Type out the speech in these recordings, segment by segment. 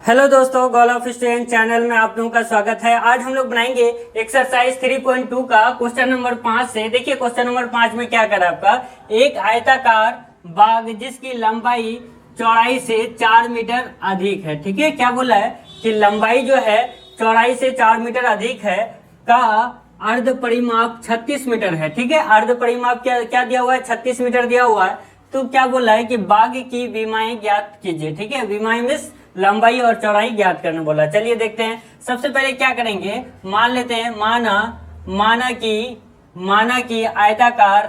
Hello दोस्तों, goal of student channel में आप लोगों का स्वागत है। आज हम लोग बनाएंगे एक्सरसाइज 3.2 का क्वेश्चन नंबर 5 से। देखिए क्वेश्चन नंबर 5 में क्या करा आपका, एक आयताकार बाग जिसकी लंबाई चौड़ाई से 4 मीटर अधिक है। ठीक है, क्या बोला है कि लंबाई जो है चौड़ाई से 4 मीटर अधिक है का अर्ध परिमाप 36 मीटर है। ठीक है, अर्ध परिमाप क्या क्या दिया हुआ है, 36 मीटर दिया हुआ है। तो क्या बोला है कि बाग की विमाएं ज्ञात कीजिए। ठीक है, विमाएं मींस लंबाई और चौड़ाई ज्ञात करने बोला। चलिए देखते हैं। सबसे पहले क्या करेंगे, मान लेते हैं माना कि आयताकार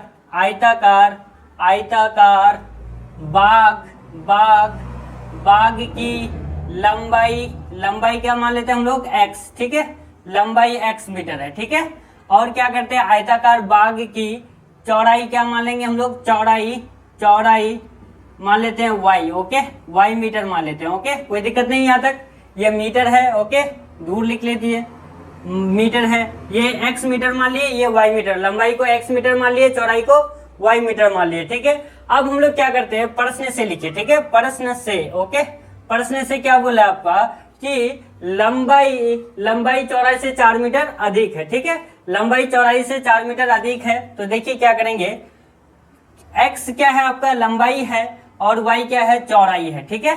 बाग की लंबाई क्या मान लेते हैं हम लोग, x। ठीक है, लंबाई x मीटर है। ठीक है, और क्या करते हैं, आयताकार बाग की चौड़ाई क्या मान लेंगे हम लोग, चौड़ाई मान लेते हैं y। ओके, y मीटर मान लेते हैं। ओके, कोई दिक्कत नहीं यहाँ तक। ये मीटर है, ओके, दूर लिख लेती है, मीटर है। ये x मीटर मान लिए, ये y मीटर। लंबाई को x मीटर मान लिए, चौड़ाई को y मीटर मान लिए। ठीक है, अब हम लोग क्या करते हैं, प्रश्न से लिखिए। ठीक है, प्रश्न से। ओके, प्रश्न से क्या बोला आपका कि लंबाई चौड़ाई से 4 मीटर अधिक है। ठीक है, लंबाई चौड़ाई से 4 मीटर अधिक है। तो देखिए क्या करेंगे, x क्या है आपका, लंबाई है, और y क्या है, चौड़ाई है। ठीक है,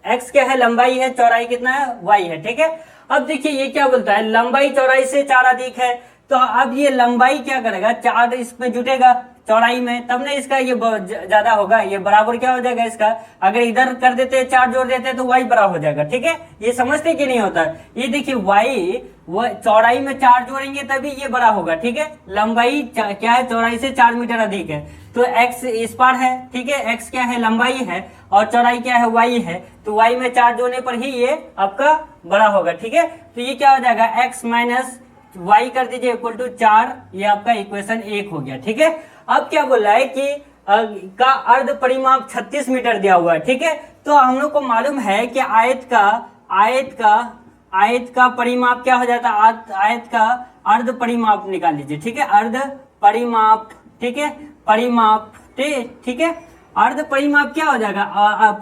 x क्या है, लंबाई है, चौड़ाई कितना है, y है। ठीक है, अब देखिए ये क्या बोलता है, लंबाई चौड़ाई से 4 अधिक है। तो अब ये लंबाई क्या करेगा, 4 इसमें जुटेगा चौड़ाई में, तब ना इसका ये ज्यादा होगा, ये बराबर क्या हो जाएगा इसका। अगर इधर कर देते हैं 4 जोड़ देते हैं तो y बराबर हो जाएगा। ठीक है, ये समझते कि नहीं होता। ये देखिए y चौड़ाई में 4 जोड़ेंगे तभी ये बड़ा होगा। ठीक है, लंबाई क्या है, चौड़ाई से 4 मीटर अधिक है, तो x इस पार है। ठीक है, x क्या है, लंबाई है, और चौड़ाई क्या है, y है। तो y में 4 जोड़ने पर ही ये आपका बड़ा होगा। ठीक है, तो ये क्या हो जाएगा, x माइनस y कर दीजिए इक्वल टू 4। ये आपका इक्वेशन 1 हो गया। ठीक है, अब क्या बोल रहा है कि का अर्ध परिमाप 36 मीटर दिया हुआ है। ठीक है, तो हम लोग को मालूम है कि आयत का परिमाप क्या हो जाता है, आयत का अर्ध परिमाप निकाल लीजिए। ठीक है, अर्ध परिमाप। ठीक है, परिमाप। ठीक है, अर्ध परिमाप क्या हो जाएगा,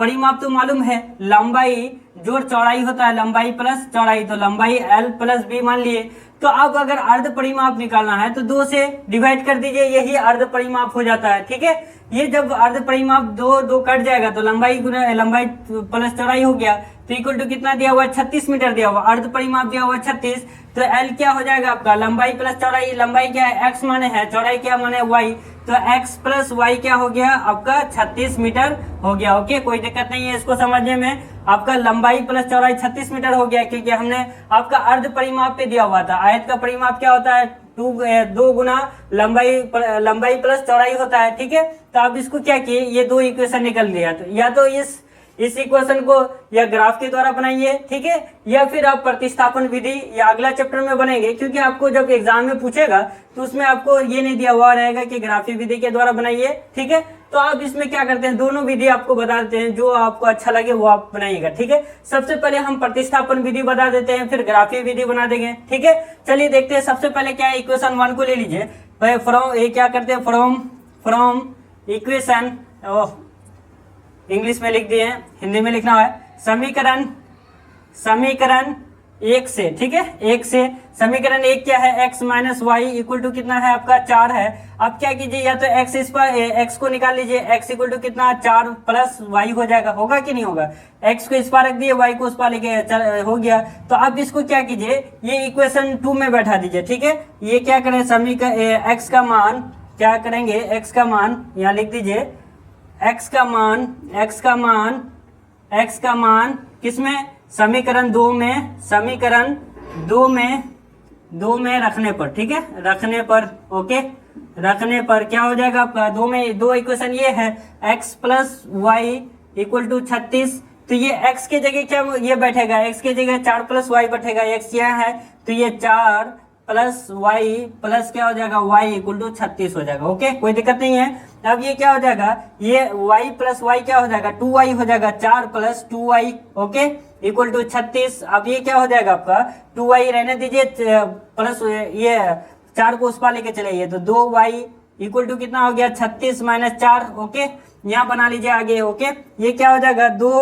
परिमाप तो मालूम है, लंबाई जोड़ चौड़ाई होता है, लंबाई प्लस चौड़ाई, तो लंबाई l प्लस b मान लिए। तो अब अगर अर्ध परिमाप निकालना है तो 2 से डिवाइड कर दीजिए, यही अर्ध परिमाप हो जाता है। ठीक है, ये जब अर्ध परिमाप दो कट जाएगा तो लंबाई प्लस चौड़ाई हो गया, तो इक्वल टू कितना दिया हुआ है, 36 मीटर दिया हुआ, अर्ध परिमाप दिया हुआ 36। तो l क्या हो जाएगा आपका, लंबाई प्लस चौड़ाई, लंबाई क्या है x माने है, चौड़ाई क्या माने y, तो x प्लस y क्या हो गया आपका 36 मीटर हो गया। ओके, कोई दिक्कत नहीं है इसको समझने में। आपका लंबाई प्लस चौड़ाई 36 मीटर हो गया, क्योंकि हमने आपका अर्ध परिमाप पे दिया हुआ था। आयत का परिमाप क्या होता है, 2 गुना लंबाई प्लस चौड़ाई होता है। ठीक है, तो आप इसको क्या किए, ये 2 इक्वेशन निकल लिया, तो या तो इस इक्वेशन को या ग्राफ के द्वारा बनाइए। ठीक है, या फिर आप प्रतिस्थापन विधि या अगला चैप्टर में बनेंगे, क्योंकि आपको जब एग्जाम में पूछेगा तो उसमें आपको ये नहीं दिया हुआ रहेगा कि ग्राफीय विधि के द्वारा बनाइए। ठीक है, तो आप इसमें क्या करते हैं, दोनों विधि आपको बता देते हैं, जो आपको अच्छा लगे वो आप बनाइएगा। ठीक है, सबसे पहले हम प्रतिस्थापन विधि बता देते हैं, फिर ग्राफीय विधि बना देंगे। ठीक है, चलिए देखते हैं। सबसे पहले क्या है, इक्वेशन 1 को ले लीजिए। फ्रॉम ये क्या करते हैं, फ्रॉम इक्वेशन, इंग्लिश में लिख दिए, हिंदी में लिखना है, समीकरण 1 से। ठीक है, 1 से समीकरण 1 क्या है, x minus Y equal to कितना है आपका 4 है। अब क्या कीजिए, या तो x इस पर x को निकाल लीजिए, x इक्वल टू कितना 4 प्लस y हो जाएगा, होगा कि नहीं होगा। x को इस पर रख दिए, y को उस पर लेके हो गया। तो अब इसको क्या कीजिए, ये इक्वेशन 2 में बैठा दीजिए। ठीक है, ये क्या करें, समीकरण x का मान क्या करेंगे, x का मान यहाँ लिख दीजिए, x का मान किसमें, समीकरण 2 में रखने पर। ठीक है, रखने पर। ओके, रखने पर क्या हो जाएगा आपका, 2 इक्वेशन ये है, x plus Y equal to 36। तो ये x के जगह क्या ये बैठेगा, x के जगह 4 प्लस वाई बैठेगा, x यहाँ है तो ये 4 प्लस वाई प्लस क्या हो जाएगा, y इक्वल टू 36 हो जाएगा। ओके, कोई दिक्कत नहीं है। अब ये क्या हो जाएगा, ये y प्लस वाई क्या हो जाएगा, 2y हो जाएगा, 4 plus 2y। Okay, equal to 36। अब ये क्या हो जाएगा आपका, 2y रहने दीजिए, प्लस ये 4 को उस पर लेके चलाइए, तो 2y इक्वल टू कितना हो गया, 36 माइनस 4। ओके, यहाँ बना लीजिए आगे। ओके, ये क्या हो जाएगा, 2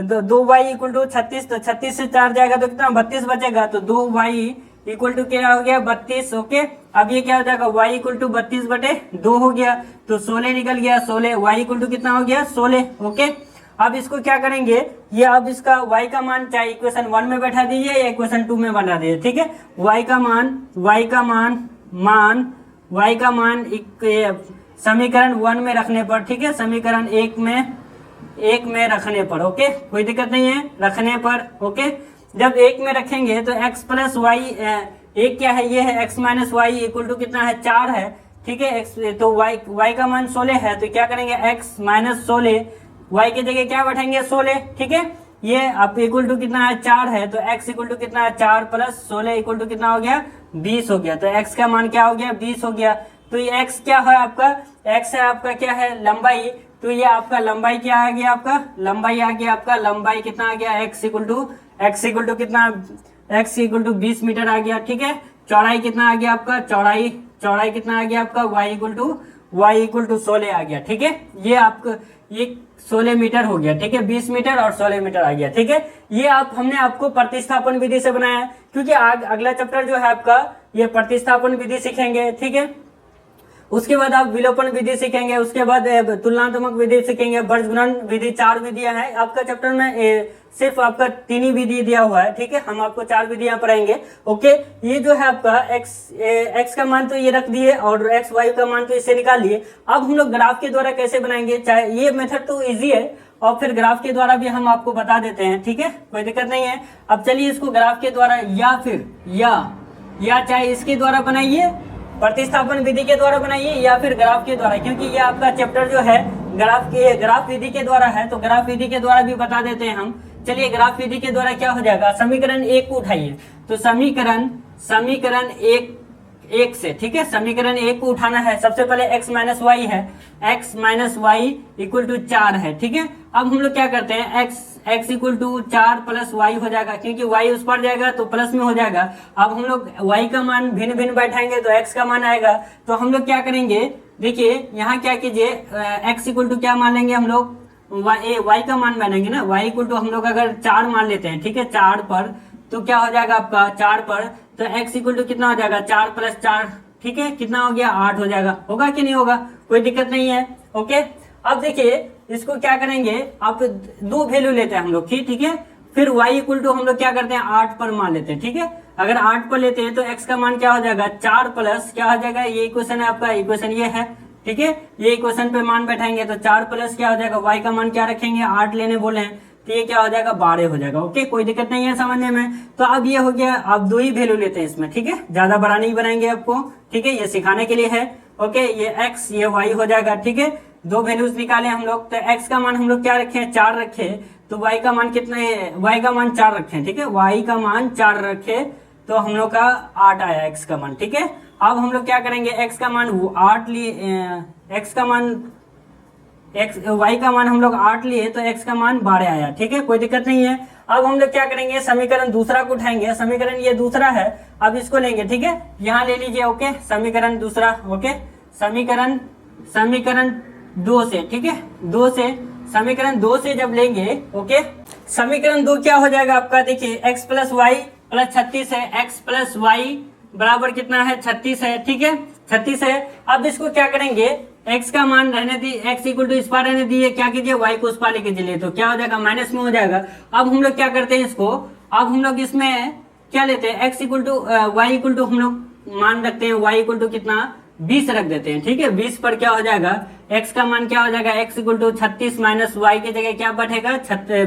दो वाई इक्वल टू 36, तो 36 से 4 जाएगा तो कितना 32 बचेगा, तो 2 वाई इक्वल टू क्या हो गया 32। ओके, अब ये क्या हो जाएगा y इक्वल टू 32/2 हो गया, तो 16 निकल गया, 16 y इक्वल टू कितना हो गया 16। ओके, अब इसको क्या करेंगे, ये अब इसका y का मान चाहे इक्वेशन 1 में बैठा दीजिए या इक्वेशन 2 में बना दीजिए, ठीक है। y का मान समीकरण 1 में रखने पर, ठीक है, समीकरण 1 में रखने पर, ओके, कोई दिक्कत नहीं है रखने पर। ओके, जब 1 में रखेंगे तो x प्लस वाई, एक क्या है ये है x minus Y equal to कितना है 4 है, ठीक है। x तो y का मान 16 है, तो क्या करेंगे x माइनस 16, y की जगह क्या बैठेंगे 16, ठीक है। ये अब इक्वल टू कितना है 4 है, तो x इक्वल टू कितना है 4 प्लस 16 इक्वल टू कितना हो गया 20 हो गया, तो x का मान क्या हो गया 20 हो गया। तो ये x क्या है आपका, x है आपका क्या है लंबाई, तो ये आपका लंबाई क्या आ गया, आपका लंबाई आ गया, आपका लंबाई कितना आ गया x इक्वल टू कितना, x इक्वल टू 20 मीटर आ गया, ठीक है। चौड़ाई कितना आ गया आपका, चौड़ाई कितना आ गया आपका y इक्वल टू 16 आ गया, ठीक है। ये आपका ये 16 मीटर हो गया, ठीक है, 20 मीटर और 16 मीटर आ गया, ठीक है। ये हमने आपको प्रतिस्थापन विधि से बनाया है, क्योंकि अगला चैप्टर जो है आपका ये प्रतिस्थापन विधि सीखेंगे, ठीक है। उसके बाद आप विलोपन विधि सीखेंगे, उसके बाद तुलनात्मक विधि सीखेंगे, वर्गगुणन विधि, 4 विधियां हैं आपका चैप्टर में। सिर्फ आपका 3 ही विधि दिया हुआ है, ठीक है, हम आपको 4 विधियां पढ़ाएंगे। ओके, ये जो है आपका x का मान तो ये रख दिए और x y का मान तो इससे निकाल लिए। अब हम लोग ग्राफ के द्वारा कैसे बनाएंगे, चाहे ये मेथड तो इजी है और फिर ग्राफ के द्वारा भी हम आपको बता देते हैं, ठीक है, कोई दिक्कत नहीं है। अब चलिए इसको ग्राफ के द्वारा या फिर या चाहे इसके द्वारा बनाइए, प्रतिस्थापन विधि के द्वारा बनाइए या फिर ग्राफ के द्वारा, क्योंकि ये आपका चैप्टर जो है ग्राफ विधि के द्वारा है, तो ग्राफ विधि के द्वारा भी बता देते हैं हम। चलिए ग्राफ विधि के द्वारा क्या हो जाएगा, समीकरण 1 को उठाइए, तो समीकरण एक से, ठीक है, समीकरण 1 को उठाना है। सबसे पहले x माइनस वाई है, x minus Y equal to 4 है, ठीक है। अब हम लोग क्या करते हैं, x equal to 4 plus Y हो जाएगा, क्योंकि y उस पर जाएगा तो प्लस में हो जाएगा। अब हम लोग y का मान भिन्न भिन्न बैठाएंगे तो x का मान आएगा, तो हम लोग क्या करेंगे, देखिए यहाँ क्या कीजिए, x इक्वल टू क्या मान लेंगे हम लोग, y का मान मानेंगे ना, y इक्वल टू हम लोग अगर 4 मान लेते हैं, ठीक है, 4 पर तो क्या हो जाएगा आपका 4 पर, तो x इक्वल टू कितना हो जाएगा 4 प्लस 4, ठीक है, कितना हो गया 8 हो जाएगा, होगा कि नहीं होगा, कोई दिक्कत नहीं है। ओके, अब देखिए इसको क्या करेंगे, आप 2 वैल्यू लेते हैं हम लोग, ठीक है, फिर y इक्वल टू हम लोग क्या करते हैं 8 पर मान लेते हैं, ठीक है। अगर 8 पर लेते हैं तो x का मान क्या हो जाएगा 4 प्लस क्या हो जाएगा, ये इक्वेशन है आपका, इक्वेशन ये है, ठीक है, ये इक्वेशन पे मान बैठाएंगे तो 4 प्लस क्या हो जाएगा, y का मान क्या रखेंगे 8 लेने बोले हैं, तो ये क्या हो जाएगा 12 हो जाएगा। ओके, कोई दिक्कत नहीं है समझने में। तो अब ये हो गया, अब 2 ही वैल्यू लेते हैं इसमें, ठीक है, ज्यादा बड़ा नहीं बनाएंगे आपको, ठीक है, ये सिखाने के लिए है। ओके, ये x ये y हो जाएगा, ठीक है, 2 वैल्यूज निकाले हम लोग, तो x का मान हम लोग क्या रखे 4 रखे, तो y का मान कितना है, y का मान 4 रखे, ठीक है, y का मान 4 रखे तो हम लोग का 8 आया x का मान, ठीक है। अब हम लोग क्या करेंगे, x का मान 8 लिए, x का मान y का मान हम लोग 8 लिए तो x का मान 12 आया, ठीक है, कोई दिक्कत नहीं है। अब हम लोग क्या करेंगे, समीकरण दूसरा को उठाएंगे, समीकरण ये दूसरा है, अब इसको लेंगे, ठीक है, यहाँ ले लीजिए। ओके, समीकरण दूसरा, ओके, समीकरण 2 से, ठीक है, 2 से, समीकरण 2 से जब लेंगे, ओके, समीकरण 2 क्या हो जाएगा आपका, देखिए x प्लस वाई प्लस 36 है, x प्लस वाई बराबर कितना है 36 है, ठीक है, 36 है। अब इसको क्या करेंगे, x का मान रहने दी, x इक्वल टू इस पार रहने दिए, क्या कीजिए y को उस पार लेके चलिए, तो क्या हो जाएगा माइनस में हो जाएगा। अब हम लोग क्या करते हैं इसको, अब हम लोग इसमें क्या लेते हैं, x equal to y equal to हम लोग मान रखते हैं, y इक्वल टू कितना 20 रख देते हैं, ठीक है, 20 पर क्या हो जाएगा, x का मान क्या हो जाएगा, x equal to 36 minus Y की जगह क्या बैठेगा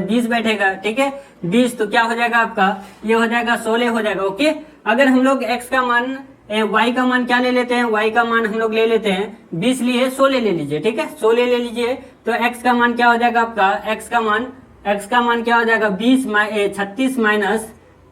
20 बैठेगा, ठीक है, 20 तो क्या हो जाएगा आपका, ये हो जाएगा 16 हो जाएगा। ओके, अगर हम लोग x का मान y का मान क्या ले लेते हैं, y का मान हम लोग ले लेते हैं 20 लिए, 16 ले लीजिए, ठीक है, 16 ले लीजिए, तो x का मान क्या हो जाएगा आपका, x का मान क्या हो जाएगा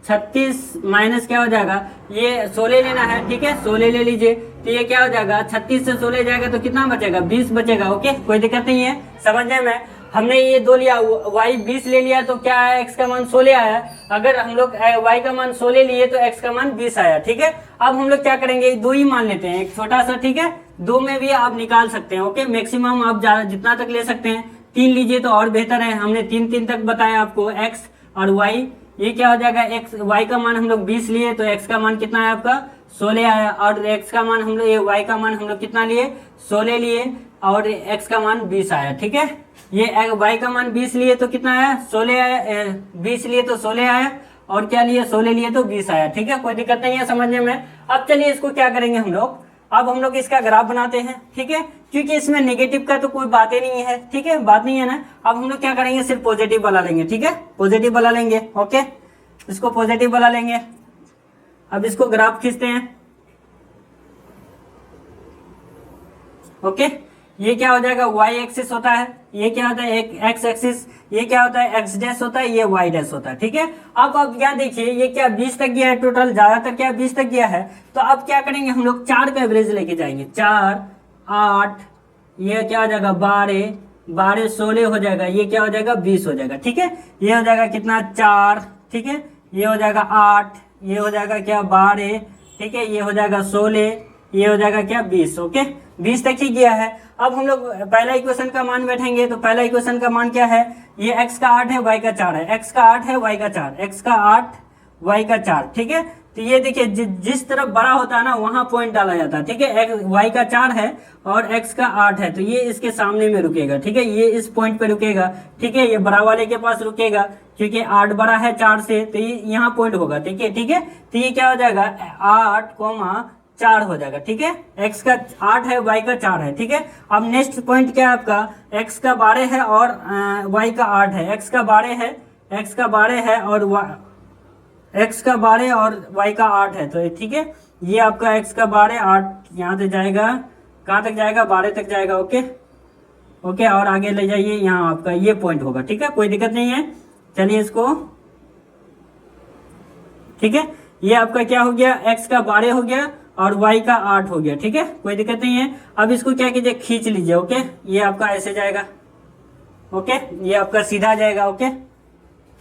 36 माइनस क्या हो जाएगा, ये 16 लेना है, ठीक है, 16 ले लीजिए, तो ये क्या हो जाएगा 36 से 16 जाएगा तो कितना बचेगा 20 बचेगा। ओके, कोई दिक्कत नहीं है समझने में। हमने ये 2 लिया, y 20 ले लिया तो क्या आया, x का मान 16 आया। अगर हम लोग y का मान 16 लिए तो x का मान 20 आया, ठीक है। अब हम लोग क्या करेंगे, 2 ही मान लेते हैं, एक छोटा सा, ठीक है, 2 में भी आप निकाल सकते हैं। ओके, मैक्सिमम आप जितना तक ले सकते हैं, 3 लीजिए तो और बेहतर है। हमने 3 तक बताया आपको, x और y। ये क्या हो जाएगा, x y का मान हम लोग 20 लिए तो x का मान कितना है आपका 16 आया, और x का मान हम लोग, ये y का मान हम लोग कितना लिए 16 लिए, और x का मान 20 आया। ठीक है, ये y का मान 20 लिए तो कितना आया 16 आया, 20 लिए तो 16 आया, और क्या लिए 16 लिए तो 20 आया। ठीक है, कोई दिक्कत नहीं है समझने में। अब चलिए इसको क्या करेंगे हम लोग, अब हम लोग इसका ग्राफ बनाते हैं। ठीक है, क्योंकि इसमें नेगेटिव का तो कोई बात ही नहीं है। ठीक है, बात नहीं है ना। अब हम लोग क्या करेंगे, सिर्फ पॉजिटिव वाला लेंगे। ठीक है, पॉजिटिव वाला लेंगे। ओके, इसको पॉजिटिव वाला लेंगे। अब इसको ग्राफ खींचते हैं। ओके, ये क्या हो जाएगा, y एक्सिस होता है, ये क्या होता है x एक्सिस, ये क्या होता है x डैश होता है, ये y डैश होता है। ठीक है, अब क्या देखिए, ये क्या 20 तक गया है टोटल, ज्यादातर क्या 20 तक गया है। तो अब क्या करेंगे हम लोग, 4 का एवरेज लेके जाएंगे। 4 8, ये क्या हो जाएगा 12 12 16 हो जाएगा, ये क्या हो जाएगा 20 हो जाएगा। ठीक है, ये हो जाएगा कितना 4। ठीक है, ये हो जाएगा 8, ये हो जाएगा क्या 12। ठीक है, ये हो जाएगा 16, ये हो जाएगा क्या 20। ओके, 20 तक ही गया है। अब हम लोग पहला इक्वेशन का मान बैठेंगे, तो पहला इक्वेशन का मान क्या है, ये x का 8 है, y का 4 है, x का 8 है, y का 4, x का 8 y का 4। ठीक है, तो ये देखिए जिस तरफ बड़ा होता है ना वहां पॉइंट डाला जाता है। ठीक है, y का 4 है और x का 8 है, तो ये इसके सामने में रुकेगा। ठीक है, ये इस पॉइंट पे रुकेगा। ठीक है, ये बड़ा वाले के पास रुकेगा, क्योंकि 8 बड़ा है 4 से, तो ये यहाँ पॉइंट होगा। ठीक है, ठीक है, तो ये क्या हो जाएगा 8,4 हो जाएगा। ठीक है, x का 8 है, y का 4 है। ठीक है, अब नेक्स्ट पॉइंट क्या है आपका, x का 12 है और y का 8 है। x का 12 है, x का 12 है और x का 12 और y का 8 है। तो ठीक है, ये आपका x का 12 8 यहाँ से जाएगा, कहाँ तक जाएगा 12 तक जाएगा। ओके ओके, और आगे ले जाइए, यहाँ आपका ये पॉइंट होगा। ठीक है, कोई दिक्कत नहीं है। चलिए इसको, ठीक है, ये आपका क्या हो गया, x का 12 हो गया और y का 8 हो गया। ठीक है, कोई दिक्कत नहीं है। अब इसको क्या कीजिए, खींच लीजिए। ओके, ये आपका ऐसे जाएगा। ओके, ये आपका सीधा जाएगा। ओके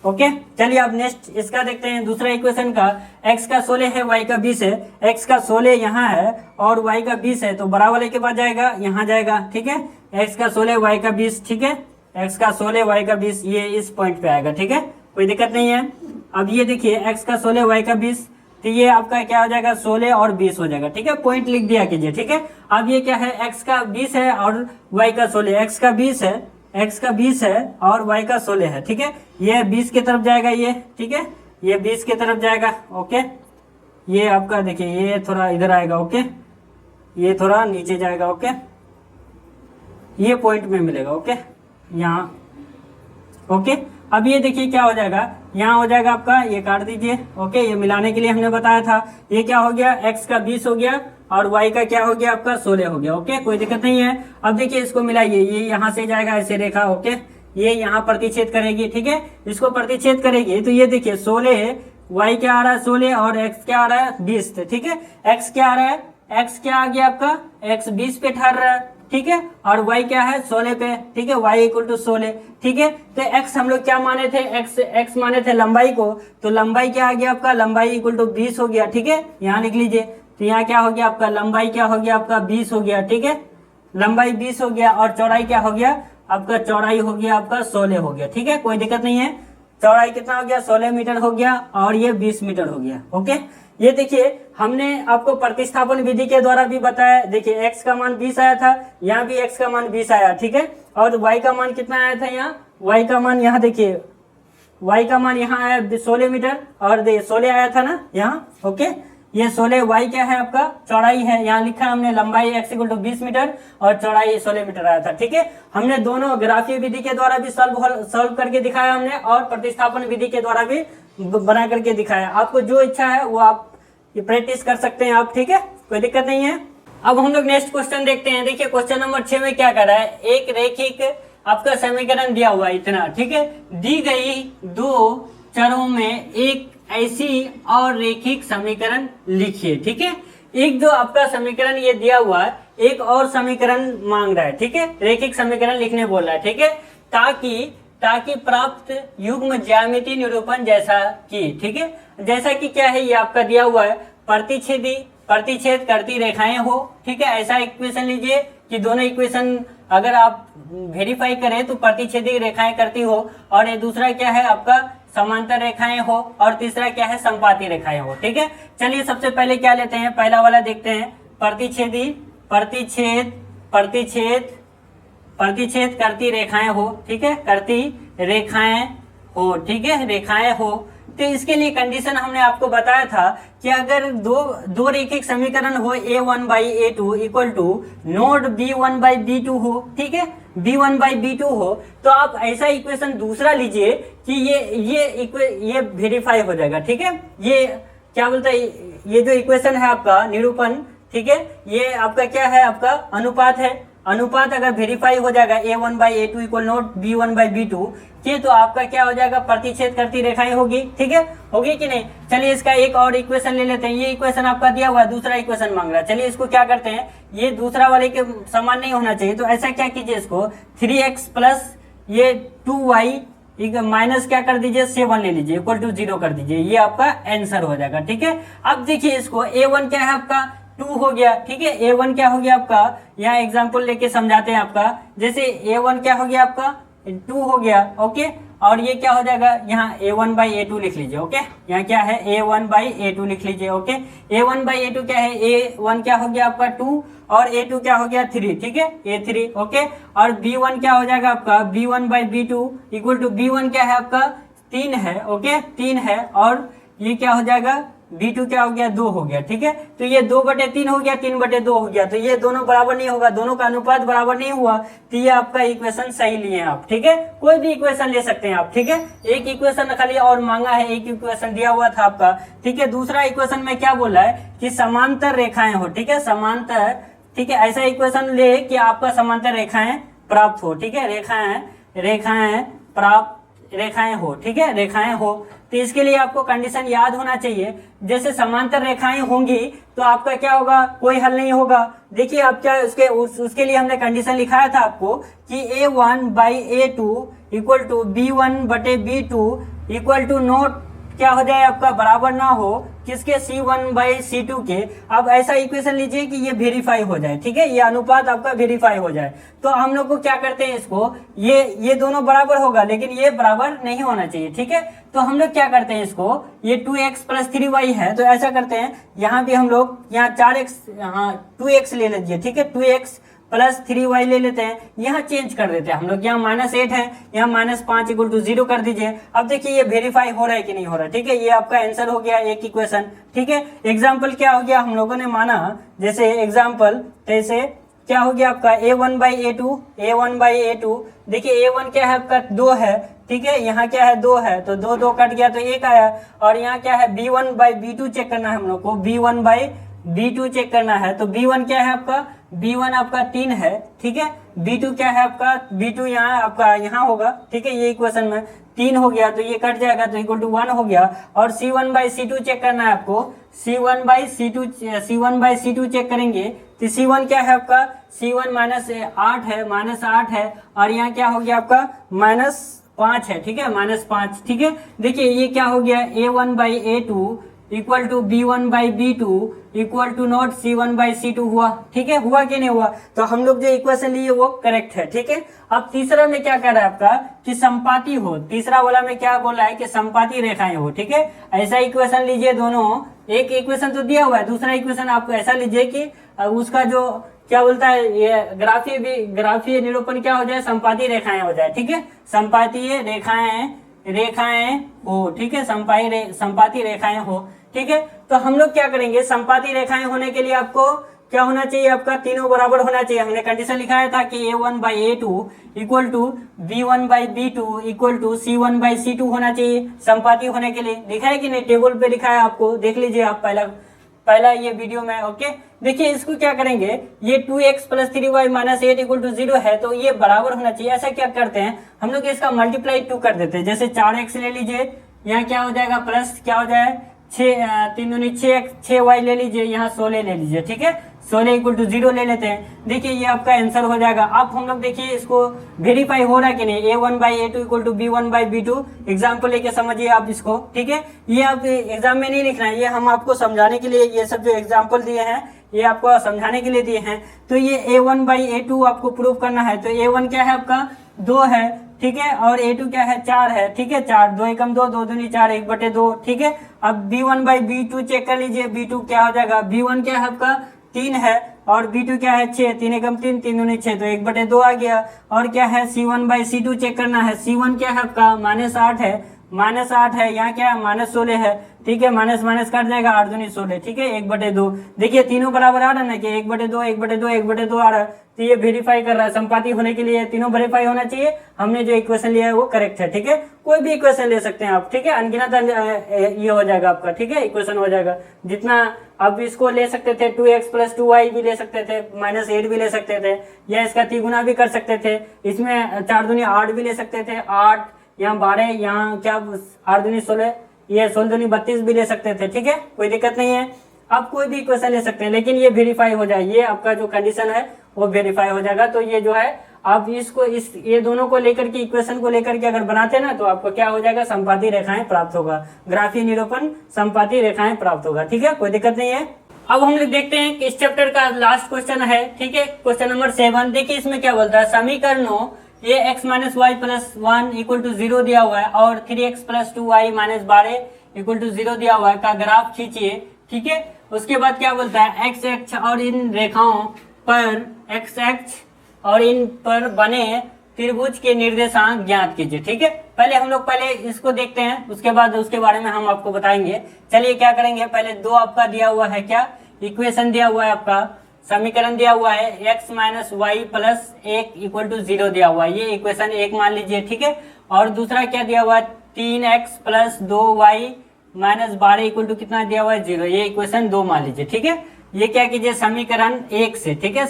ओके, चलिए अब नेक्स्ट इसका देखते हैं, दूसरा इक्वेशन का। x का 16 है, y का 20 है, x का 16 यहाँ है और y का 20 है, तो बड़ा वाले के पास जाएगा, यहाँ जाएगा। ठीक है, x का 16 y का 20। ठीक है, x का 16 y का 20, ये इस पॉइंट पे आएगा। ठीक है, कोई दिक्कत नहीं है। अब ये देखिए x का 16 y का 20, तो ये आपका क्या हो जाएगा 16 और 20 हो जाएगा। ठीक है, पॉइंट लिख दिया कीजिए। ठीक है, अब ये क्या है, x का 20 है और y का 16, x का 20 है, x का 20 है और y का 16 है। ठीक है, ये 20 की तरफ जाएगा ये। ठीक है, ये 20 की तरफ जाएगा। ओके, ये आपका देखिए, ये थोड़ा इधर आएगा। ओके, ये थोड़ा नीचे जाएगा। ओके, ये पॉइंट में मिलेगा। ओके, यहाँ। ओके, अब ये देखिए क्या हो जाएगा, यहाँ हो जाएगा आपका, ये काट दीजिए। ओके, ये मिलाने के लिए हमने बताया था। ये क्या हो गया, x का 20 हो गया और y का क्या हो गया आपका 16 हो गया। ओके, कोई दिक्कत नहीं है। अब देखिए इसको मिलाइए, ये यहाँ से जाएगा ऐसे रेखा। ओके, ये यहाँ प्रतिच्छेद करेगी। ठीक है, इसको प्रतिच्छेद करेगी तो ये देखिए 16 है, y क्या आ रहा है 16 और x क्या आ रहा है 20। ठीक है, x क्या आ रहा है, x क्या आ गया आपका, x 20 पे ठहर रहा है। ठीक है, और y क्या है 16 पे। ठीक है, y इक्वल टू 16। ठीक है, तो x हम लोग क्या माने थे, x माने थे लंबाई को, तो लंबाई क्या आ गया आपका, लंबाई इक्वल टू 20 हो गया। ठीक है, यहाँ लिख लीजिए, तो यहाँ क्या हो गया आपका, लंबाई क्या हो गया आपका 20 हो गया। ठीक है, लंबाई 20 हो गया और चौड़ाई क्या हो गया आपका, चौड़ाई हो गया आपका 16 हो गया। ठीक है, कोई दिक्कत नहीं है। चौड़ाई कितना हो गया 16 मीटर हो गया और ये 20 मीटर हो गया। ओके, ये देखिए हमने आपको प्रतिस्थापन विधि के द्वारा भी बताया। देखिए x का मान 20 आया था, यहाँ भी x का मान 20 आया। ठीक है, और y का मान कितना आया था, यहाँ y का मान, यहाँ देखिए y का मान यहाँ आया 16 मीटर और 16 आया था ना यहाँ। ओके, ये 16 y क्या है आपका, चौड़ाई है, यहाँ लिखा है हमने लंबाई x इक्वल टू 20 मीटर और चौड़ाई 16 मीटर आया था। ठीक है, हमने दोनों ग्राफीय विधि के द्वारा भी सॉल्व करके दिखाया हमने, और प्रतिस्थापन विधि के द्वारा भी बना करके दिखाया। आपको जो इच्छा है वो आप ये प्रैक्टिस कर सकते हैं आप। ठीक है, कोई दिक्कत नहीं है। अब हम लोग नेक्स्ट क्वेश्चन देखते हैं। देखिए क्वेश्चन नंबर 6 में क्या कर रहा है, एक रैखिक आपका समीकरण दिया हुआ है इतना। ठीक है, दी गई दो चरों में एक ऐसी और रैखिक समीकरण लिखिए। ठीक है, एक जो आपका समीकरण ये दिया हुआ है, एक और समीकरण मांग रहा है। ठीक है, रैखिक समीकरण लिखने बोल रहा है। ठीक है, ताकि प्राप्त युग्म ज्यामिति निरूपण जैसा कि। ठीक है, जैसा कि क्या है, ये आपका दिया हुआ है प्रतिच्छेद करती रेखाएं हो। ठीक है, ऐसा इक्वेशन लीजिए कि दोनों इक्वेशन अगर आप वेरीफाई करें तो प्रतिच्छेदी रेखाएं करती हो, और ये दूसरा क्या है आपका समांतर रेखाएं हो, और तीसरा क्या है संपाती रेखाएं हो। ठीक है, चलिए सबसे पहले क्या लेते हैं, पहला वाला देखते हैं, प्रतिच्छेदी प्रतिच्छेद प्रतिच्छेद प्रतिच्छेद करती रेखाएं हो। ठीक है, करती रेखाएं हो, ठीक है, रेखाएं हो। तो इसके लिए कंडीशन हमने आपको बताया था कि अगर दो रेखिक समीकरण हो a1/a2 equal to node b1/b2 हो, ठीक है, b1/b2 हो, तो आप ऐसा इक्वेशन दूसरा लीजिए कि ये वेरीफाई हो जाएगा। ठीक है, ये क्या बोलता है, ये जो इक्वेशन है आपका निरूपण, ठीक है, ये आपका क्या है, आपका अनुपात है। अनुपात अगर वेरीफाई हो जाएगा a1/a2 इक्वल नोट b1/b2 के, तो आपका क्या हो जाएगा, प्रतिच्छेद करती रेखाएं होगी। ठीक है, होगी कि नहीं। चलिए इसका एक और इक्वेशन ले लेते हैं। ये इक्वेशन आपका दिया हुआ है, दूसरा इक्वेशन मांग रहा है। चलिए इसको क्या करते हैं, ये दूसरा वाले के समान नहीं होना चाहिए, तो ऐसा क्या कीजिए, इसको 3x प्लस ये 2y माइनस क्या कर दीजिए 7 ले लीजिए, इक्वल टू 0 कर दीजिए, ये आपका आंसर हो जाएगा। ठीक है, अब देखिए इसको a1 क्या है आपका 2 हो गया। ठीक है, a1 क्या हो गया आपका, यहाँ एग्जांपल लेके समझाते हैं आपका, जैसे a1 क्या हो गया आपका 2 हो गया। ओके, और ये क्या हो जाएगा, यहाँ a1/a2 लिख लीजिए। ओके, यहाँ क्या है a1/a2 लिख लीजिए। ओके, a1/a2 क्या है, a1 क्या हो गया आपका 2 और a2 क्या हो गया 3। ठीक है, a3। ओके, और b1 क्या हो जाएगा आपका b1/b2 इक्वल टू b1 क्या है आपका 3 है। ओके, 3 है, और ये क्या हो जाएगा b2 क्या हो गया 2 हो गया। ठीक है, तो ये 2/3 हो गया, 3/2 हो गया, तो ये दोनों बराबर नहीं होगा, दोनों का अनुपात बराबर नहीं हुआ, तो ये आपका इक्वेशन सही लिए आप। ठीक है, कोई भी इक्वेशन ले सकते हैं आप। ठीक है, एक इक्वेशन खाली और मांगा है, एक इक्वेशन दिया हुआ था आपका। ठीक है, दूसरा इक्वेशन में क्या बोला है कि समांतर रेखाएं हो। ठीक है, समांतर, ठीक है, ऐसा इक्वेशन ले कि आपका समांतर रेखाएं प्राप्त हो। ठीक है, रेखाएं प्राप्त रेखाएं हो। ठीक है, रेखाएं हो, तो इसके लिए आपको कंडीशन याद होना चाहिए। जैसे समांतर रेखाएं होंगी तो आपका क्या होगा, कोई हल नहीं होगा। देखिए आप क्या उसके लिए हमने कंडीशन लिखाया था आपको कि a1/a2 equal to b1/b2 equal to not क्या हो जाए आपका बराबर ना हो किसके c1/c2 के। अब ऐसा इक्वेशन लीजिए कि ये वेरीफाई हो जाए। ठीक है, ये अनुपात आपका वेरीफाई हो जाए, तो हम लोग को क्या करते हैं, इसको ये दोनों बराबर होगा, लेकिन ये बराबर नहीं होना चाहिए। ठीक है, तो हम लोग क्या करते हैं, इसको ये 2x प्लस 3y है, तो ऐसा करते हैं यहाँ भी हम लोग यहाँ 4x, हाँ 2x ले लीजिए। ठीक है, 2x प्लस 3y ले लेते हैं, यहाँ चेंज कर देते हैं हम लोग, यहाँ -8 है, यहाँ -5 इक्वल टू 0 कर दीजिए। अब देखिए ये वेरीफाई हो रहा है कि नहीं हो रहा है। ठीक है, ये आपका आंसर हो गया एक इक्वेशन। ठीक है, एग्जाम्पल क्या हो गया, हम लोगों ने माना जैसे एग्जाम्पल, जैसे क्या हो गया आपका a1/a2 देखिए a1 क्या है आपका 2 है। ठीक है, यहाँ क्या है 2 है, तो 2 कट गया तो 1 आया, और यहाँ क्या है b1/b2 चेक करना है हम लोग को, b1/b2 चेक करना है, तो b1 क्या है आपका, b1 आपका 3 है। ठीक है, b2 क्या है आपका, b2 यहाँ आपका यहाँ होगा। ठीक है, ये इक्वेशन में 3 हो गया, तो ये कट जाएगा, तो इक्वल टू 1 हो गया, और c1/c2 चेक करना है आपको, c1/c2 चेक करेंगे, तो c1 क्या है आपका, c1 -8 है, -8 है, और यहाँ क्या हो गया आपका -5 है। ठीक है, -5। ठीक है, देखिए ये क्या हो गया a1/a2 equal to b1/b2 equal to not c1/c2 हुआ। ठीक है, हुआ कि नहीं हुआ, तो हम लोग जो इक्वेशन लिए वो करेक्ट है। ठीक है, अब तीसरा में क्या कर रहा है आपका कि संपाती हो, तीसरा वाला में क्या बोला है कि संपाती रेखाएं हो। ठीक है, ऐसा इक्वेशन लीजिए, दोनों एक इक्वेशन तो दिया हुआ है, दूसरा इक्वेशन आपको ऐसा लीजिए कि उसका जो क्या बोलता है ये ग्राफीय निरूपण क्या हो जाए, संपाती रेखाएं हो जाए। ठीक है, संपातीय रेखाएं हो। ठीक है, संपाती रेखाएं हो। ठीक है, तो हम लोग क्या करेंगे, संपाती रेखाएं होने के लिए आपको क्या होना चाहिए, आपका तीनों बराबर होना चाहिए। हमने कंडीशन लिखाया था कि a1/a2 equal to b1/b2 equal to c1/c2 होना चाहिए संपाती होने के लिए। लिखा है कि नहीं, टेबल पे लिखा है, आपको देख लीजिए आप पहला ये वीडियो में। ओके, देखिए इसको क्या करेंगे, ये 2x plus 3y -8 equal to 0 है, तो ये बराबर होना चाहिए। ऐसा क्या करते हैं हम लोग, इसका मल्टीप्लाई 2 कर देते हैं, जैसे 4x ले लीजिए, यहाँ क्या हो जाएगा प्लस क्या हो जाए 6 3 दूनी 6y ले लीजिए, यहाँ 16 ले लीजिए। ठीक है, 16 इक्वल टू 0 ले लेते हैं। देखिए ये आपका आंसर हो जाएगा। अब हम लोग देखिए इसको वेरीफाई हो रहा है कि नहीं, a1/a2 equal to b1/b2। Example लेके समझिए आप इसको, ठीक है। ये आप एग्जाम में नहीं लिखना है, ये हम आपको समझाने के लिए ये सब जो एग्जाम्पल दिए हैं ये आपको समझाने के लिए दिए हैं। तो ये a1/a2 आपको प्रूव करना है। तो a1 क्या है आपका 2 है, ठीक है, और a2 क्या है 4 है, ठीक है। 4 2 एकम 2 2 दूनी 4 1/2, ठीक है। अब b1/b2 चेक कर लीजिए, b2 क्या हो जाएगा, b1 क्या है आपका 3 है और b2 क्या है 6, 3 एकम 3 3 दूनी 6 तो 1/2 आ गया। और क्या है c1/c2 चेक करना है, c1 क्या है आपका -8 है, -8 है, यहाँ क्या है -16 है, ठीक है। माइनस माइनस कट जाएगा, 8 दूनी 16, ठीक है, 1/2। देखिए तीनों बराबर आ रहा है ना कि 1/2 1/2 1/2 आ रहा है। तो ये वेरीफाई कर रहा है, संपाती होने के लिए तीनों वेरीफाई होना चाहिए। हमने जो इक्वेशन लिया है वो करेक्ट है, ठीक है। कोई भी इक्वेशन ले सकते हैं आप, ठीक है, अनगिनत ये हो जाएगा आपका, ठीक है, इक्वेशन हो जाएगा जितना। अब इसको ले सकते थे 2x + 2y भी ले सकते थे, -8 भी ले सकते थे, या इसका तिगुना भी कर सकते थे। इसमें 4 दूनी 8 भी ले सकते थे, 8 यहाँ 12, यहाँ क्या 8 दूनी 16, ये 16 दूनी 32 भी ले सकते थे, ठीक है, कोई दिक्कत नहीं है। आप कोई भी इक्वेशन ले सकते हैं, लेकिन ये वेरीफाई हो जाए, ये आपका जो कंडीशन है वो वेरीफाई हो जाएगा। तो ये जो है आप इसको ये दोनों को लेकर के इक्वेशन को लेकर के अगर बनाते हैं ना तो आपको क्या हो जाएगा, संपाती रेखाएं प्राप्त होगा, ग्राफीय निरूपण संपाती रेखाएं प्राप्त होगा, ठीक है, कोई दिक्कत नहीं है। अब हम लोग देखते हैं कि इस चैप्टर का लास्ट क्वेश्चन है, ठीक है, क्वेश्चन नंबर 7। देखिए इसमें क्या बोलता है, समीकरणों ax - y + 1 इक्वल टू 0 दिया हुआ है और 3x + 2y - 12 इक्वल टू 0 दिया हुआ है का ग्राफ खींचिए, ठीक है। उसके बाद क्या बोलता है, x अक्ष और इन रेखाओं पर x अक्ष और इन पर बने त्रिभुज के निर्देशांक ज्ञात कीजिए, ठीक है। पहले हम लोग इसको देखते हैं, उसके बाद उसके बारे में हम आपको बताएंगे। चलिए क्या करेंगे, पहले दो आपका दिया हुआ है, क्या इक्वेशन दिया हुआ है, आपका समीकरण दिया हुआ है x - y + 1 इक्वल टू 0 दिया हुआ है, ये इक्वेशन 1 मान लीजिए, ठीक है। और दूसरा क्या दिया हुआ है, 3x + 2y - 12 इक्वल टू कितना दिया हुआ है 0, ये इक्वेशन 2 मान लीजिए, ठीक है। ये क्या कीजिए समीकरण 1 से, ठीक है,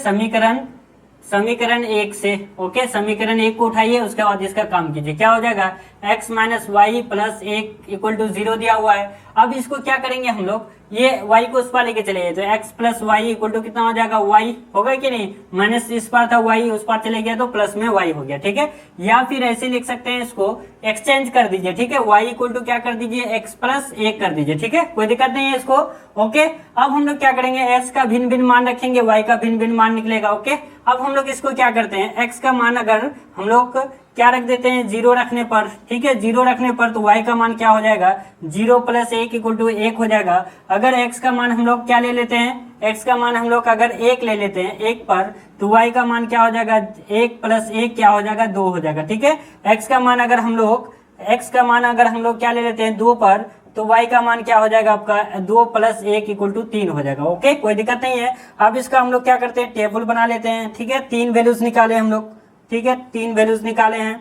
समीकरण 1 से, ओके, समीकरण 1 को उठाइए, उसके बाद इसका काम कीजिए, क्या हो जाएगा x - y + 1 इक्वल टू 0 दिया हुआ है। अब इसको क्या करेंगे हम लोग, ये y को उस पार लेके चले गए तो x + y इक्वल टू कितना हो जाएगा y, होगा कि नहीं, माइनस इस पार था y, उस पार चले गया तो प्लस में y हो गया, ठीक है। या फिर ऐसे लिख सकते हैं, इसको एक्सचेंज कर दीजिए, ठीक है, y इक्वल टू क्या कर दीजिए x + 1 कर दीजिए, ठीक है, कोई दिक्कत नहीं है इसको, ओके। अब हम लोग क्या करेंगे, x का भिन्न भिन्न मान रखेंगे, y का भिन्न भिन्न मान निकलेगा, ओके। अब हम लोग इसको क्या करते हैं, x का मान अगर हम लोग क्या रख देते हैं 0 रखने पर, ठीक है, 0 रखने पर तो y का मान क्या हो जाएगा 0 + 1 इक्वल टू 1 हो जाएगा। अगर x का मान हम लोग क्या ले लेते हैं, x का मान हम लोग अगर 1 ले लेते हैं 1 पर तो y का मान क्या हो जाएगा 1 + 1 क्या हो जाएगा 2 हो जाएगा, ठीक है। x का मान अगर हम लोग क्या ले लेते हैं 2 पर तो y का मान क्या हो जाएगा आपका 2 + 1 इक्वल टू 3 हो जाएगा, ओके, कोई दिक्कत नहीं है। अब इसका हम लोग क्या करते हैं, टेबल बना लेते हैं, ठीक है, 3 वैल्यूज निकाले हम लोग, ठीक है, 3 वैल्यूज निकाले हैं,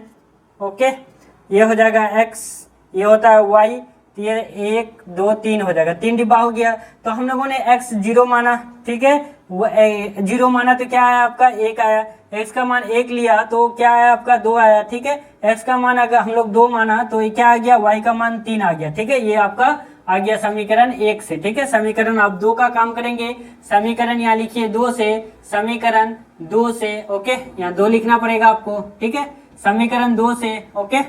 ओके। ये हो जाएगा x, ये होता है y, ये 1 2 3 हो जाएगा, 3 डिब्बा हो गया। तो हम लोगों ने x 0 माना, ठीक है, 0 माना तो क्या आया आपका 1 आया, x का मान 1 लिया तो क्या आया आपका 2 आया, ठीक है। x का मान अगर हम लोग 2 माना तो ये क्या आ गया, y का मान 3 आ गया, ठीक है। ये आपका आ गया समीकरण 1 से, ठीक है। समीकरण आप 2 का काम करेंगे, समीकरण यहाँ लिखिए 2 से, समीकरण 2 से, ओके, यहाँ 2 लिखना पड़ेगा आपको, ठीक है, समीकरण 2 से, ओके,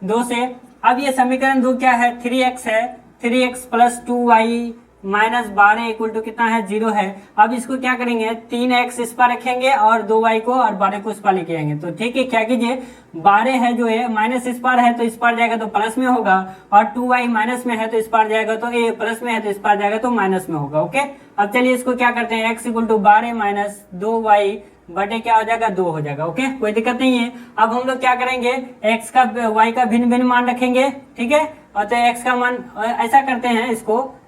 2 से। अब ये समीकरण 2 क्या है 3x है, 3x + 2y - 12 इक्वल टू कितना है 0 है। अब इसको क्या करेंगे 3x इस पर रखेंगे और 2y को और 12 को इस पर लेके आएंगे, तो ठीक है, क्या कीजिए 12 है जो है माइनस इस पर है तो इस पर जाएगा तो प्लस में होगा, और 2y माइनस में है तो इस पर जाएगा तो ये प्लस में है तो इस पर जाएगा तो माइनस में होगा, ओके। अब चलिए इसको क्या करते हैं, x = 12 - 2y बटे क्या हो जाएगा 2 हो जाएगा, ओके, कोई दिक्कत नहीं है। अब हम लोग क्या करेंगे x का y का भिन्न भिन्न मान रखेंगे, ठीक है, और तो x का मान ऐसा करते हैं,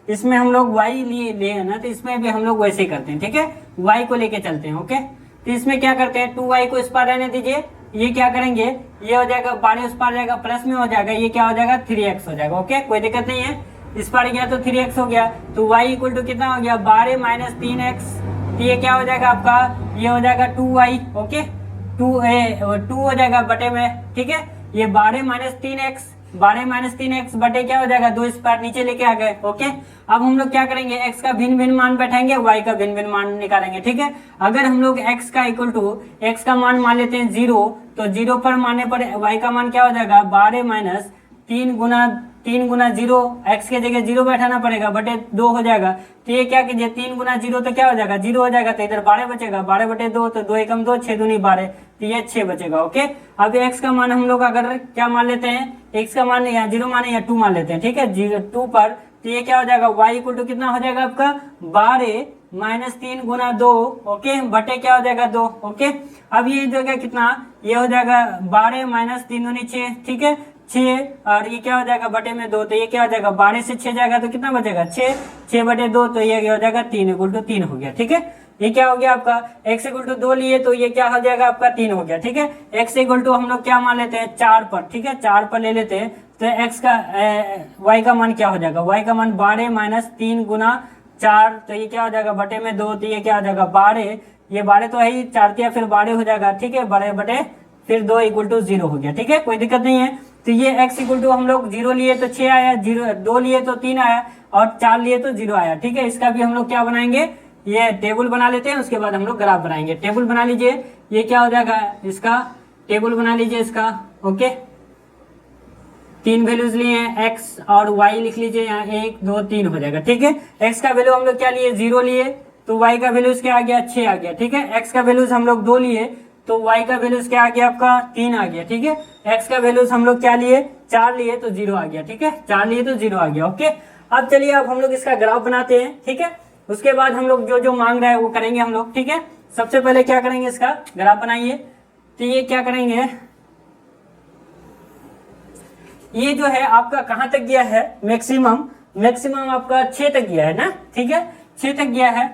इसमें हम लोग y लिए ना तो इसमें भी हम लोग वैसे ही करते हैं, ठीक है, y को लेके चलते हैं, ओके। तो इसमें क्या करते हैं 2y को इस पार रहने दीजिए, ये क्या करेंगे ये हो जाएगा 12 उस पार जाएगा प्लस में हो जाएगा, ये क्या हो जाएगा 3x हो जाएगा, ओके, कोई दिक्कत नहीं है। इस पार गया तो 3x हो गया, तो y इक्वल टू कितना हो गया 12 - 3x, तो ये क्या हो जाएगा आपका, ये हो जाएगा 2y, ओके, 2 हो जाएगा बटे में, ठीक है। ये 12 - 3x 12 माइनस 3x बटे क्या हो जाएगा 2 स्क्वायर नीचे लेके आ गए। ओके, अब हम लोग क्या करेंगे, x का भिन्न भिन्न मान बैठाएंगे, y का भिन्न भिन्न मान निकालेंगे। ठीक है, अगर हम लोग x का इक्वल टू x का मान मान लेते हैं 0, तो 0 पर मानने पर y का मान क्या हो जाएगा 12 माइनस 3 गुना 0, x के जगह 0 बैठाना पड़ेगा, बटे 2 हो जाएगा। तो ये क्या कीजिए 3 गुना 0 तो क्या हो जाएगा 0 हो जाएगा, तो इधर 12 बचेगा, 12 बटे 2 तो 2 एकम 2, 6 दूनी 12, तो ये 6 बचेगा। ओके, अब x का मान हम लोग अगर क्या मान लेते हैं, x का मान या 0 माने या 2 मान लेते हैं। ठीक है, 2 पर, तो ये क्या हो जाएगा y इक्वल टू कितना हो जाएगा आपका 12 माइनस 3 गुना 2, ओके, बटे क्या हो जाएगा 2। ओके, अब ये जो है कितना, ये हो जाएगा 12 माइनस 3 दूनी 6, ठीक है 6, और ये क्या हो जाएगा बटे में 2, तो ये क्या हो जाएगा 12 से 6 जाएगा तो कितना बचेगा 6, 6 बटे 2, तो ये हो जाएगा 3 इक्वल टू 3 हो गया। ठीक है, ये क्या हो गया आपका x इक्वल टू 2 लिए तो ये क्या हो जाएगा आपका 3 हो गया। ठीक है, x इक्वल टू हम लोग क्या मान लेते हैं 4 पर। ठीक है, 4 पर ले लेते हैं, तो x का y का मान क्या हो जाएगा, y का मान 12 माइनस 3 गुना 4, तो ये क्या हो जाएगा बटे में 2, तो ये क्या हो जाएगा 12, ये 12 तो है ही, 4 या फिर 12 हो जाएगा। ठीक है, 12 बटे फिर 2 इक्वल टू 0 हो गया। ठीक है, कोई दिक्कत नहीं है। तो ये x इक्वल टू हम लोग 0 लिए तो 6 आया, 2 लिए तो 3 आया, और 4 लिए तो 0 आया। ठीक है, इसका भी हम लोग क्या बनाएंगे, ये टेबल बना लेते हैं, उसके बाद हम लोग ग्राफ बनाएंगे। टेबल बना लीजिए, ये क्या हो जाएगा, इसका टेबल बना लीजिए इसका। ओके, 3 वैल्यूज लिए हैं, x और y लिख लीजिए यहाँ, 1 2 3 हो जाएगा। ठीक है, x का वैल्यू हम लोग क्या लिए 0 लिए, तो y का वैल्यूज क्या आ गया 6 आ गया। ठीक है, x का वैल्यूज हम लोग 2 लिए, तो y का वैल्यूज क्या आ गया आपका 3 आ गया। ठीक है, x का वैल्यूज हम लोग क्या लिए 4 लिए, तो 0 आ गया। ठीक है, 4 लिए तो 0 आ गया। ओके, अब चलिए अब हम लोग इसका ग्राफ बनाते हैं। ठीक है, उसके बाद हम लोग जो जो मांग रहा है वो करेंगे हम लोग। ठीक है, सबसे पहले क्या करेंगे, इसका ग्राफ बनाइए। तो ये क्या करेंगे, ये जो है आपका कहां तक गया है, मैक्सिमम आपका 6 तक गया है ना। ठीक है, 6 तक गया है,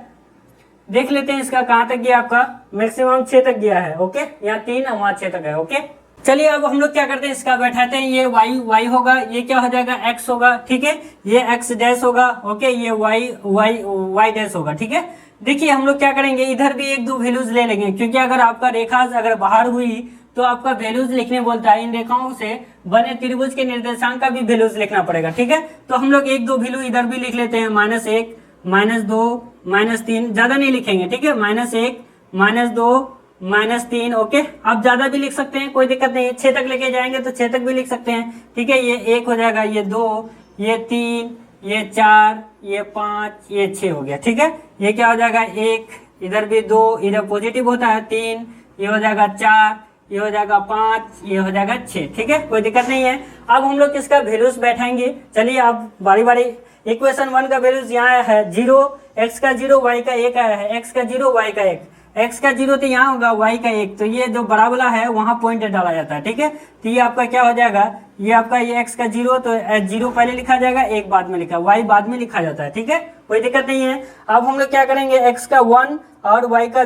देख लेते हैं इसका कहां तक गया, आपका मैक्सिमम 6 तक गया है। ओके, यहाँ 3 और वहां 6 तक है। ओके, चलिए अब हम लोग क्या करते हैं, इसका बैठाते हैं, ये y होगा, ये क्या हो जाएगा x होगा। ठीक है, ये x डैश होगा। ओके, ये y डैश होगा। ठीक है, देखिए हम लोग क्या करेंगे, इधर भी 1 2 वैल्यूज ले लेंगे, क्योंकि अगर आपका रेखा अगर बाहर हुई तो आपका वैल्यूज लिखने बोलता है, इन रेखाओं से बने त्रिभुज के निर्देशांक का भी वैल्यूज लिखना पड़ेगा। ठीक है, तो हम लोग 1 2 वैल्यू इधर भी लिख लेते हैं, -1 -2 -3, ज्यादा नहीं लिखेंगे। ठीक है, -1 -2 -3। ओके, आप ज्यादा भी लिख सकते हैं, कोई दिक्कत नहीं है, 6 तक लेके जाएंगे तो 6 तक भी लिख सकते हैं। ठीक है, ये 1 हो जाएगा, ये 2, ये 3, ये 4, ये 5, ये 6 हो गया। ठीक है, ये क्या हो जाएगा 1, इधर भी 2, इधर पॉजिटिव होता है 3, ये हो जाएगा 4, ये हो जाएगा 5, ये हो जाएगा 6। ठीक है, कोई दिक्कत नहीं है। अब हम लोग किसका वैल्यूज बैठाएंगे, चलिए आप बारी बारी। इक्वेशन 1 का वैल्यूज यहाँ है 0, x का 0 y का 1 आया है, x का 0 y का 1, x का 0 तो यहाँ होगा, y का 1, तो ये जो बड़ा वाला है वहां पॉइंट डाला जाता है। ठीक है, तो ये आपका क्या हो जाएगा, ये आपका ये x का 0, तो 0 पहले लिखा जाएगा, 1 बाद में लिखा, y बाद में लिखा जाता है। ठीक है, कोई दिक्कत नहीं है। अब हम लोग क्या करेंगे, x का 1 और y का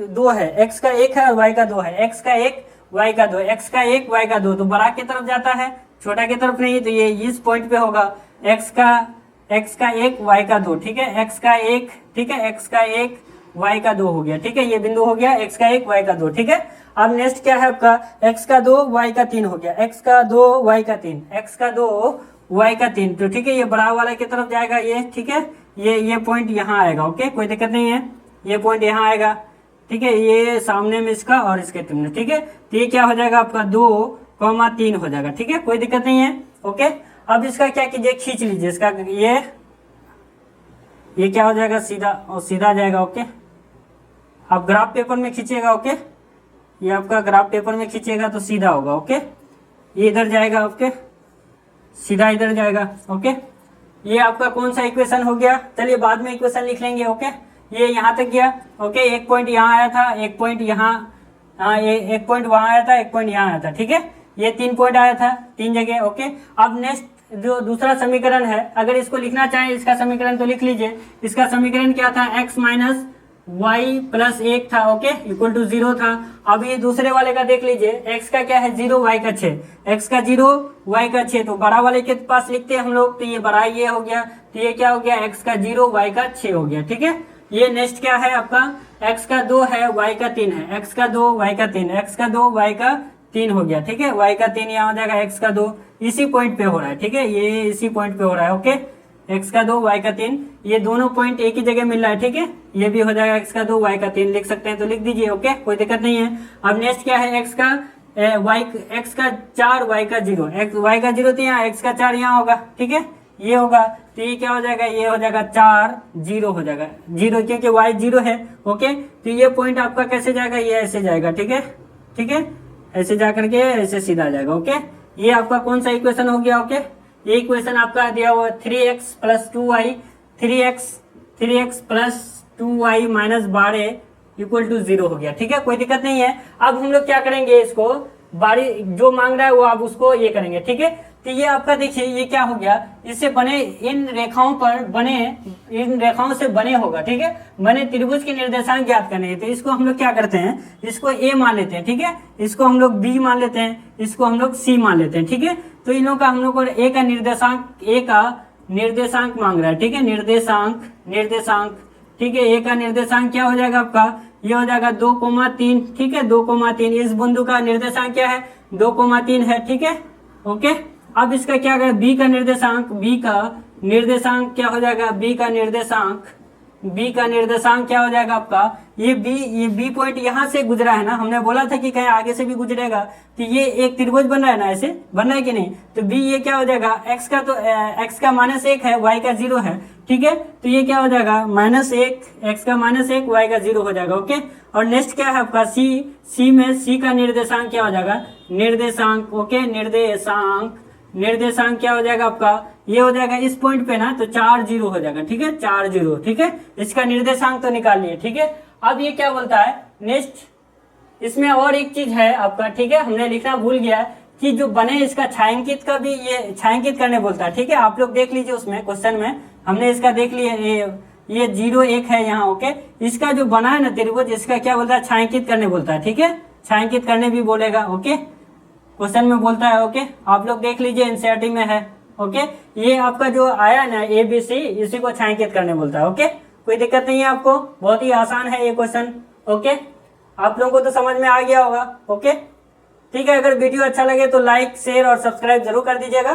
2 है, x का 1 है और y का 2 है, x का 1 y का 2, x का 1 y का 2, तो बड़ा की तरफ जाता है, छोटा की तरफ नहीं, तो ये इस पॉइंट पे होगा, x का 1 y का 2। ठीक है, x का 1, ठीक है, x का 1 y का 2 हो गया। ठीक है, ये बिंदु हो गया x का 1 y का 2। ठीक है, अब नेक्स्ट क्या है आपका, x का 2 y का 3 हो गया, x का 2 y का 3, x का 2 y का 3, तो ठीक है, ये बड़ा वाला की तरफ जाएगा ये। ठीक है, ये पॉइंट यहाँ आएगा। ओके, कोई दिक्कत नहीं है, ये पॉइंट यहाँ आएगा। ठीक है, ये सामने में इसका और इसके तुमने। ठीक है, तो ये क्या हो जाएगा आपका 2,3 हो जाएगा। ठीक है, कोई दिक्कत नहीं है। ओके, अब इसका क्या कीजिए, खींच लीजिए इसका, ये क्या हो जाएगा, सीधा और सीधा जाएगा। ओके, आप ग्राफ पेपर में खींचिएगा। ओके, ये आपका ग्राफ पेपर में खींचिएगा तो सीधा होगा। ओके, ये इधर जाएगा। ओके, सीधा इधर जाएगा। ओके, ये आपका कौन सा इक्वेशन हो गया, चलिए बाद में इक्वेशन लिख लेंगे। ओके, ये यहाँ तक गया। ओके, 1 पॉइंट यहाँ आया था, 1 पॉइंट यहाँ, हाँ, 1 पॉइंट वहां आया था, 1 पॉइंट यहाँ आया था। ठीक है, ये 3 पॉइंट आया था 3 जगह। ओके, अब नेक्स्ट जो दूसरा समीकरण है, अगर इसको लिखना चाहें इसका समीकरण तो लिख लीजिए। इसका समीकरण क्या था, x माइनस वाई प्लस 1 था। ओके, इक्वल टू 0 था। अब ये दूसरे वाले का देख लीजिए, x का क्या है 0, y का 6, x का 0 y का 6, तो बड़ा वाले के पास लिखते हैं हम लोग, तो ये बड़ा ये हो गया, तो ये क्या हो गया, x का 0 y का 6 हो गया। ठीक है, ये नेक्स्ट क्या है आपका, x का 2 है y का 3 है, x का 2 y का 3, x का 2 y का 3 हो गया, ठीक है। y का 3 यहाँ हो जाएगा, x का 2 इसी पॉइंट पे हो रहा है, ठीक है, ये इसी पॉइंट पे हो रहा है, ओके। x का 2 y का 3 ये दोनों पॉइंट एक ही जगह मिल रहा है, ठीक है। ये भी हो जाएगा x का 2 y का 3 लिख सकते हैं तो लिख दीजिए, ओके, कोई दिक्कत नहीं है। अब नेक्स्ट क्या है, x का 4 y का 0, y का 0 तो यहाँ x का 4 यहाँ होगा, ठीक है, ये होगा तो ये क्या हो जाएगा, ये हो जाएगा 4 0 हो जाएगा, 0 क्योंकि y 0 है, ओके। तो ये पॉइंट आपका कैसे जाएगा, ये ऐसे जाएगा, ठीक है, ठीक है, ऐसे जा करके ऐसे सीधा जाएगा, ओके। ये आपका कौन सा इक्वेशन हो गया, ओके। ये इक्वेशन आपका दिया हुआ 3x plus 2y, 3x plus 2y minus 12 equal to 0 हो गया, ठीक है, कोई दिक्कत नहीं है। अब हम लोग क्या करेंगे, इसको बारी जो मांग रहा है वो आप उसको ये करेंगे, ठीक है। तो ये आपका देखिए ये क्या हो गया, इससे बने इन रेखाओं से बने होगा, ठीक है, बने त्रिभुज के निर्देशांक ज्ञात करने हैं। तो इसको हम लोग क्या करते हैं, इसको a मान लेते हैं, ठीक है, इसको हम लोग b मान लेते हैं, इसको हम लोग c मान लेते हैं, ठीक है। तो इन लोगों का हम लोग को a का निर्देशांक मांग रहा है, ठीक है, निर्देशांक, ठीक है। a का निर्देशांक क्या हो जाएगा आपका, ये हो जाएगा 2,3, ठीक है, 2,3। इस बिंदु का निर्देशांक क्या है, 2,3 है, ठीक है, ओके। अब इसका क्या करें, b का निर्देशांक क्या हो जाएगा, b का निर्देशांक क्या हो जाएगा आपका, ये b पॉइंट यहाँ से गुजरा है ना, हमने बोला था कि कहीं आगे से भी गुजरेगा, तो ये एक त्रिभुज बन रहा है ना, ऐसे बन रहा है कि नहीं। तो b ये क्या हो जाएगा, x का -1 है, y का 0 है, ठीक है। तो ये क्या हो जाएगा -1, x का -1, y का 0 हो जाएगा, ओके। और नेक्स्ट क्या है आपका c में c का निर्देशांक क्या हो जाएगा, निर्देशांक, ओके, निर्देशांक क्या हो जाएगा आपका, ये हो जाएगा इस पॉइंट पे ना, तो 4 0 हो जाएगा, ठीक है, 4 0, ठीक है। इसका निर्देशांक तो निकाल लिए, ठीक है। अब ये क्या बोलता है नेक्स्ट, इसमें और एक चीज है आपका, ठीक है, हमने लिखना भूल गया कि जो बने इसका छायांकित का भी ये छायांकित करने बोलता है, ठीक है। आप लोग देख लीजिए उसमें क्वेश्चन में हमने इसका देख लिया, ये 0 1 है यहाँ, ओके। इसका जो बना है ना त्रिभुज, इसका क्या बोलता है, छायांकित करने बोलता है, ठीक है, छायांकित करने भी बोलेगा, ओके, क्वेश्चन में बोलता है, ओके। आप लोग देख लीजिए एनसीईआरटी में है, ओके। ये आपका जो आया ना ABC, इसी को छायांकित करने बोलता है, ओके, कोई दिक्कत नहीं है आपको, बहुत ही आसान है ये क्वेश्चन, ओके। आप लोगों को तो समझ में आ गया होगा, ओके, ठीक है। अगर वीडियो अच्छा लगे तो लाइक शेयर और सब्सक्राइब जरूर कर दीजिएगा।